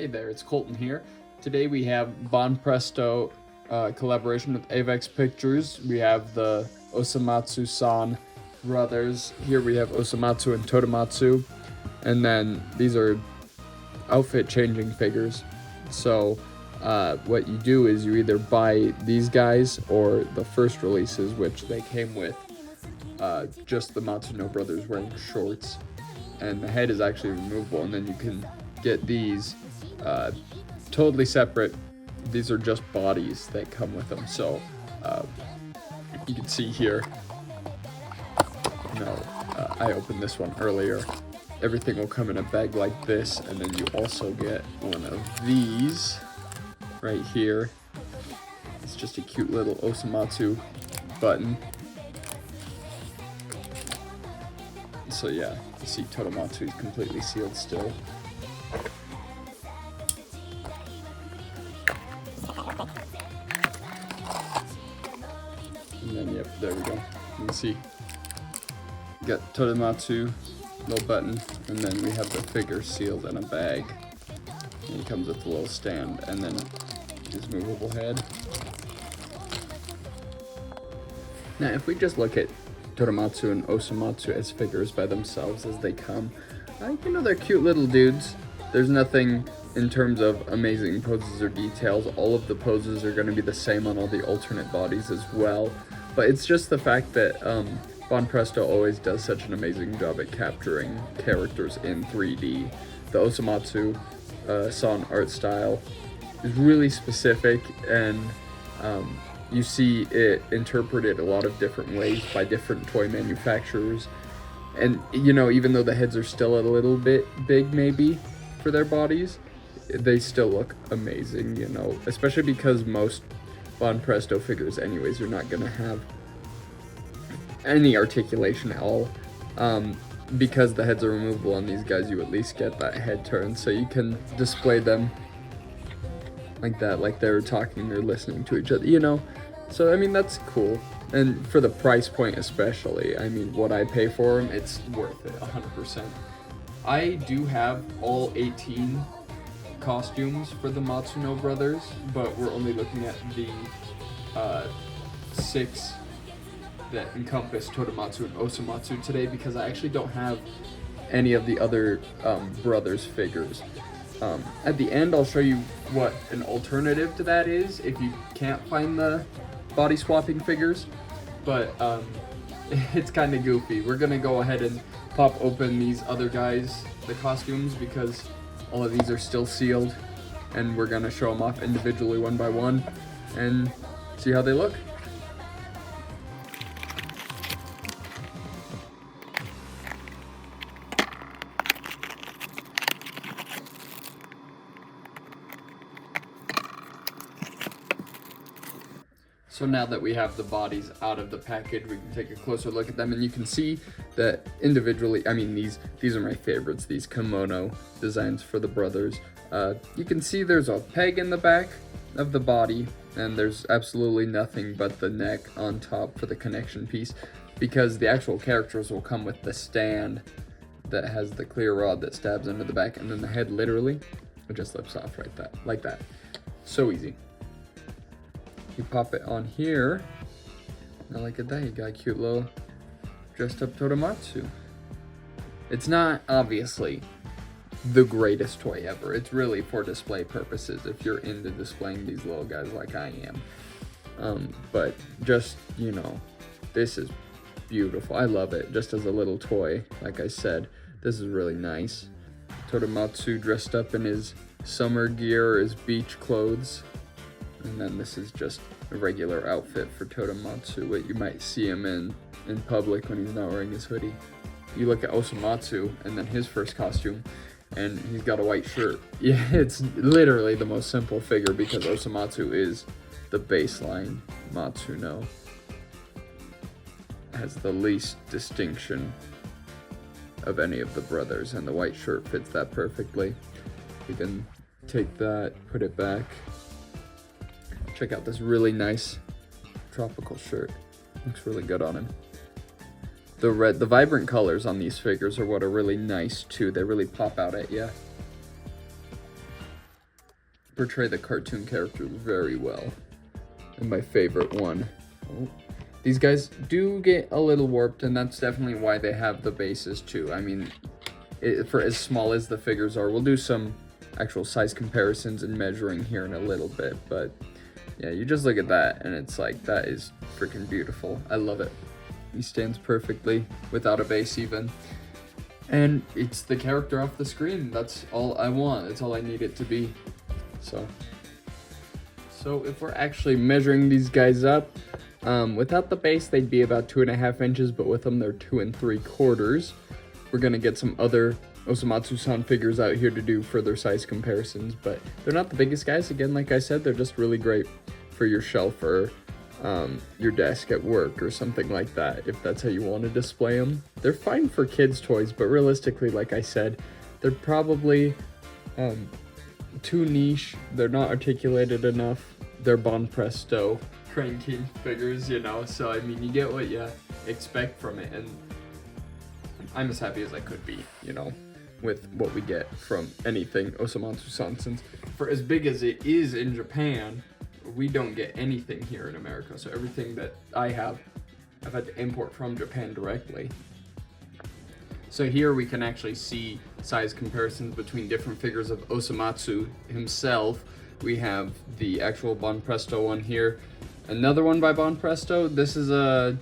Hey there, it's Colton here. Today we have Banpresto collaboration with Avex Pictures. We have the Osomatsu San brothers. Here we have Osomatsu and Todomatsu. And then these are outfit changing figures. So what you do is you either buy these guys or the first releases, which they came with just the Matsuno brothers wearing shorts. And the head is actually removable, and then you can get these totally separate. These are just bodies that come with them. So you can see here, I opened this one earlier. Everything will come in a bag like this, and then you also get one of these right here. It's just a cute little Osomatsu button. So yeah, you see Todomatsu is completely sealed still. And then, yep, there we go. You can see, you got Todomatsu, little button, and then we have the figure sealed in a bag. And it comes with a little stand, and then his movable head. Now, if we just look at Todomatsu and Osomatsu as figures by themselves as they come, they're cute little dudes. There's nothing in terms of amazing poses or details. All of the poses are going to be the same on all the alternate bodies as well. But it's just the fact that Banpresto always does such an amazing job at capturing characters in 3D. The Osomatsu San art style is really specific, and you see it interpreted a lot of different ways by different toy manufacturers. And, even though the heads are still a little bit big maybe for their bodies, they still look amazing, especially because most Banpresto figures anyways, you're not going to have any articulation at all. Because the heads are removable on these guys, you at least get that head turn, so you can display them like that, like they're talking or listening to each other, So, that's cool. And for the price point especially, what I pay for them, it's worth it, 100%. I do have all 18 costumes for the Matsuno brothers, but we're only looking at the 6 that encompass Todomatsu and Osomatsu today, because I actually don't have any of the other brothers figures. At the end, I'll show you what an alternative to that is if you can't find the body swapping figures, but it's kind of goofy. We're gonna go ahead and pop open these other guys, the costumes, because all of these are still sealed, and we're gonna show them off individually one by one and see how they look. So now that we have the bodies out of the package, we can take a closer look at them, and you can see that individually, these are my favorites, these kimono designs for the brothers. You can see there's a peg in the back of the body, and there's absolutely nothing but the neck on top for the connection piece, because the actual characters will come with the stand that has the clear rod that stabs into the back, and then the head literally, it just slips off like that. So easy. You pop it on here, now look at that, you got a cute little dressed up Todomatsu. It's not obviously the greatest toy ever. It's really for display purposes if you're into displaying these little guys like I am. But just, this is beautiful. I love it just as a little toy. Like I said, this is really nice. Todomatsu dressed up in his summer gear, his beach clothes. And then this is just a regular outfit for Todomatsu, what you might see him in public when he's not wearing his hoodie. You look at Osomatsu and then his first costume, and he's got a white shirt. Yeah, it's literally the most simple figure because Osomatsu is the baseline Matsuno. Has the least distinction of any of the brothers, and the white shirt fits that perfectly. You can take that, put it back. Check out this really nice tropical shirt. Looks really good on him. The vibrant colors on these figures are what are really nice too. They really pop out at you. portray the cartoon characters very well. And my favorite one. Oh. These guys do get a little warped, and that's definitely why they have the bases too. I mean, for as small as the figures are, we'll do some actual size comparisons and measuring here in a little bit, but yeah, you just look at that and it's like, that is freaking beautiful. I love it. He stands perfectly without a base even. And it's the character off the screen. That's all I want. That's all I need it to be. So if we're actually measuring these guys up, without the base, they'd be about 2.5 inches, but with them, they're 2 3/4. We're gonna get some other Osomatsu San figures out here to do further size comparisons, but they're not the biggest guys. Again, like I said, they're just really great for your shelf or your desk at work or something like that, if that's how you want to display them. They're fine for kids' toys, but realistically, like I said, they're probably too niche. They're not articulated enough. They're Banpresto Crane King figures, you know, so I mean, you get what you expect from it, and I'm as happy as I could be, you know, with what we get from anything Osomatsu San, since for as big as it is in Japan, we don't get anything here in America. So everything that I have, I've had to import from Japan directly. So here we can actually see size comparisons between different figures of Osomatsu himself. We have the actual Banpresto one here. Another one by Banpresto. This is a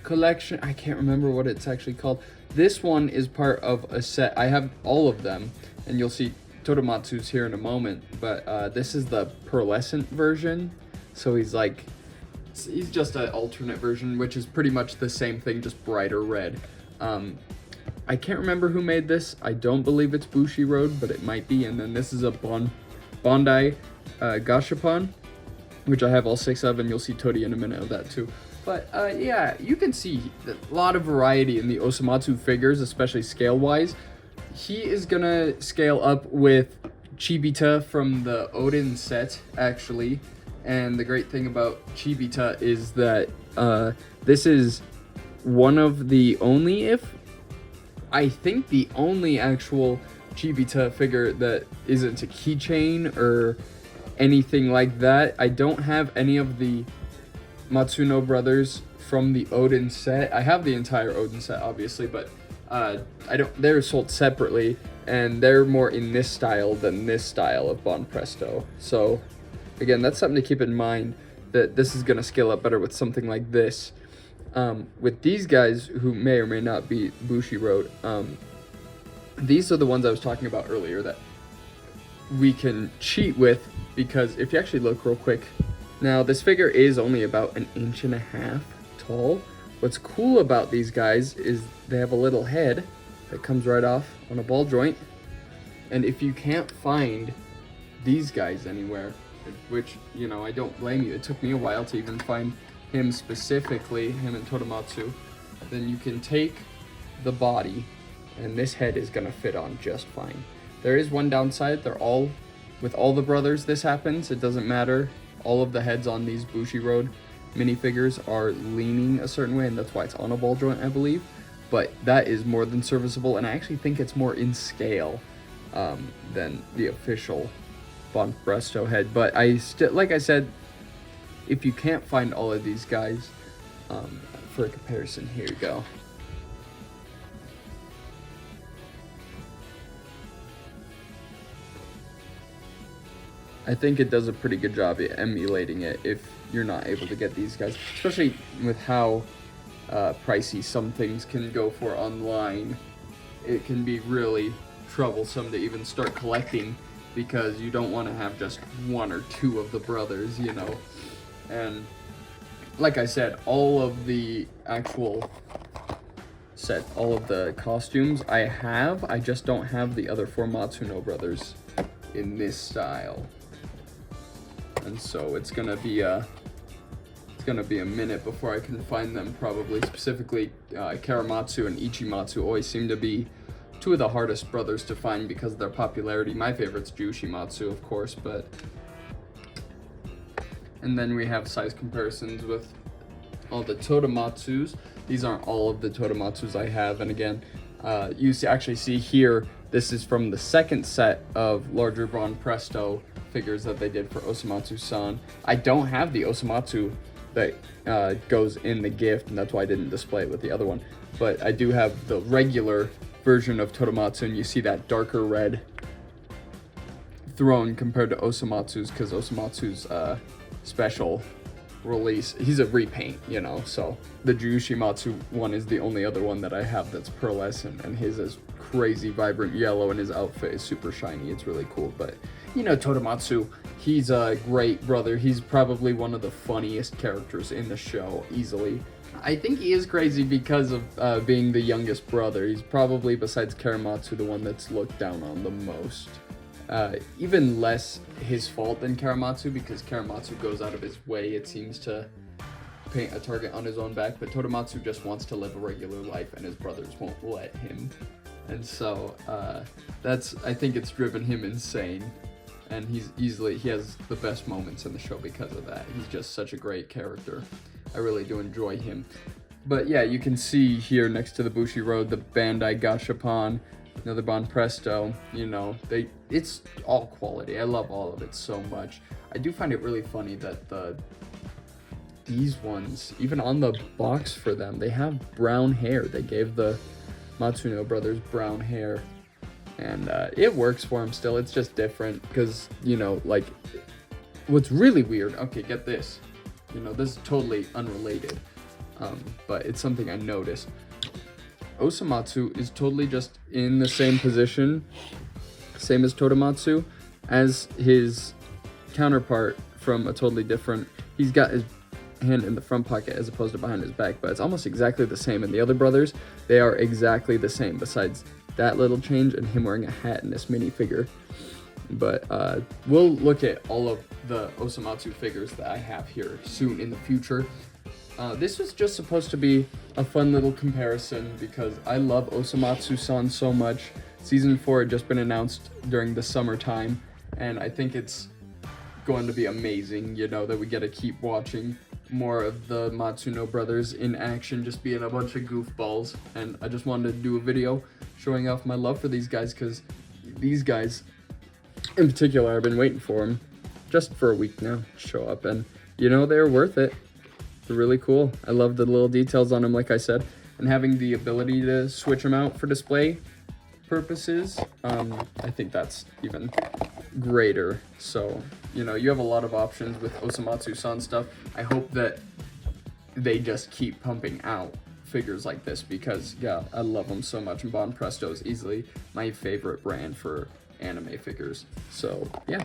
collection. I can't remember what it's actually called. This one is part of a set. I have all of them, and you'll see Todomatsu's here in a moment, but this is the pearlescent version. So he's just an alternate version, which is pretty much the same thing, just brighter red. I can't remember who made this. I don't believe it's Bushiroad, but it might be. And then this is a Bandai Gashapon, which I have all 6 of, and you'll see Todi in a minute of that too. But yeah, you can see a lot of variety in the Osomatsu figures, especially scale-wise. He is gonna scale up with Chibita from the Odin set, actually. And the great thing about Chibita is that this is one of the only, I think the only actual Chibita figure that isn't a keychain or anything like that. I don't have any of the Matsuno brothers from the Odin set. I have the entire Odin set, obviously, but they're sold separately, and they're more in this style than this style of Banpresto. So again, that's something to keep in mind, that this is gonna scale up better with something like this. With these guys, who may or may not be Bushiroad, these are the ones I was talking about earlier that we can cheat with, because if you actually look real quick, now this figure is only about 1.5 inches tall. What's cool about these guys is they have a little head that comes right off on a ball joint. And if you can't find these guys anywhere, which, you know, I don't blame you, it took me a while to even find him specifically, him and Todomatsu, then you can take the body, and this head is gonna fit on just fine. There is one downside. With all the brothers this happens, it doesn't matter. All of the heads on these Bushiroad minifigures are leaning a certain way, and that's why it's on a ball joint, I believe. But that is more than serviceable, and I actually think it's more in scale than the official Banpresto head. But like I said, if you can't find all of these guys, for a comparison, here you go. I think it does a pretty good job at emulating it if you're not able to get these guys, especially with how pricey some things can go for online. It can be really troublesome to even start collecting, because you don't want to have just 1 or 2 of the brothers, you know. And like I said, all of the actual set, all of the costumes I have, I just don't have the other 4 Matsuno brothers in this style. And so it's gonna be a minute before I can find them, probably. Specifically, Karamatsu and Ichimatsu always seem to be 2 of the hardest brothers to find because of their popularity. My favorite's Jushimatsu, of course, but... And then we have size comparisons with all the Todomatsus. These aren't all of the Todomatsus I have, and again, you actually see here, this is from the second set of larger Banpresto figures that they did for Osomatsu San. I don't have the Osomatsu that goes in the gift, and that's why I didn't display it with the other one. But I do have the regular version of Todomatsu, and you see that darker red throne compared to Osomatsu's, because Osomatsu's special release, he's a repaint, you know, so the Jushimatsu one is the only other one that I have that's pearlescent, and his is crazy vibrant yellow, and his outfit is super shiny. It's really cool. But you know, Todomatsu, he's a great brother. He's probably one of the funniest characters in the show, easily. I think he is crazy because of being the youngest brother. He's probably, besides Karamatsu, the one that's looked down on the most. Even less his fault than Karamatsu, because Karamatsu goes out of his way, it seems, to paint a target on his own back, but Todomatsu just wants to live a regular life, and his brothers won't let him. And so I think it's driven him insane, and he has the best moments in the show because of that. He's just such a great character. I really do enjoy him. But yeah, you can see here next to the Bushi Road, the Bandai Gashapon, another Banpresto, you know, it's all quality. I love all of it so much. I do find it really funny that these ones, even on the box for them, they have brown hair. They gave the Matsuno brothers brown hair, and it works for them still. It's just different because, you know, like, what's really weird, okay, get this, you know, this is totally unrelated, but it's something I noticed. Osomatsu is totally just in the same position, same as Todomatsu, as his counterpart from a totally different, he's got his hand in the front pocket as opposed to behind his back, but it's almost exactly the same. And the other brothers, they are exactly the same, besides that little change and him wearing a hat in this minifigure. But we'll look at all of the Osomatsu figures that I have here soon in the future. This was just supposed to be a fun little comparison because I love Osomatsu San so much. Season 4 had just been announced during the summertime, and I think it's going to be amazing, you know, that we get to keep watching more of the Matsuno brothers in action, just being a bunch of goofballs. And I just wanted to do a video showing off my love for these guys, because these guys in particular, I've been waiting for them just for a week now to show up, and you know, they're worth it. They're really cool. I love the little details on them, like I said, and having the ability to switch them out for display purposes, I think that's even greater. So, you know, you have a lot of options with Osomatsu San stuff. I hope that they just keep pumping out figures like this, because yeah, I love them so much, and Banpresto is easily my favorite brand for anime figures. So yeah.